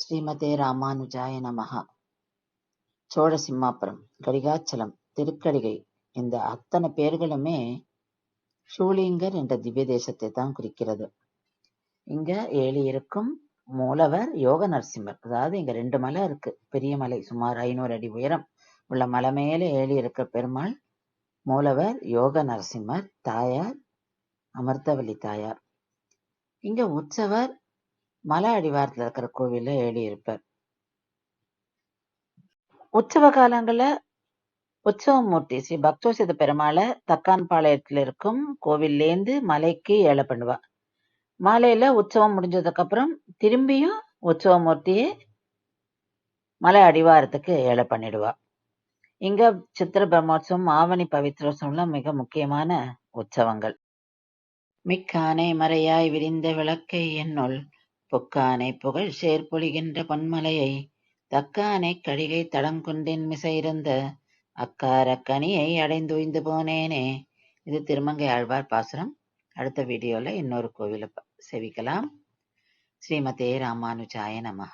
ஸ்ரீமதே ராமானுஜாய நமஹ. சோழ சிம்மாபுரம், கடிகாச்சலம், திருக்கடிகை இந்த அத்தனை பேர்களுமே ஷூலிங்கர் என்ற திவ்ய தேசத்தை தான் குறிக்கிறது. இங்க இருக்கும் மூலவர் யோக நரசிம்மர். அதாவது இங்க 2 மலை இருக்கு. பெரிய மலை, சுமார் 500 அடி உயரம் உள்ள மலை மேல இருக்க பெருமாள் மூலவர் யோக நரசிம்மர், தாயார் அமிர்தவல்லி தாயார். இங்க உற்சவர் மலை அடிவாரத்துல இருக்கிற கோவில்ல இருப்பார். உற்சவ காலங்கள்ல உற்சவமூர்த்தி ஸ்ரீ பக்தோசித பெருமாளை தக்கான்பாளையத்துல இருக்கும் கோவில்லேருந்து மலைக்கு ஏழை பண்ணுவா. மாலையில உற்சவம் முடிஞ்சதுக்கு அப்புறம் திரும்பியும் உற்சவமூர்த்தியை மலை அடிவாரத்துக்கு ஏழை பண்ணிடுவா. இங்க சித்திர பிரம்மோற்சவம், ஆவணி பவித்ரோத்சவம்லாம் மிக முக்கியமான உற்சவங்கள். மிக்கானை மறையாய் விரிந்த விளக்கை என்னுள் பொக்கானை புகழ் சேர்பொழிகின்ற பொன்மலையை தக்கானை கடிகை தடங்கொண்டின் மிசை இருந்த அக்கார கனியை அடைந்துய்ந்து போனேனே. இது திருமங்கை ஆழ்வார் பாசுரம். அடுத்த வீடியோல இன்னொரு கோவிலை சேவிக்கலாம். ஸ்ரீமதே ராமானுஜாய நமஹ.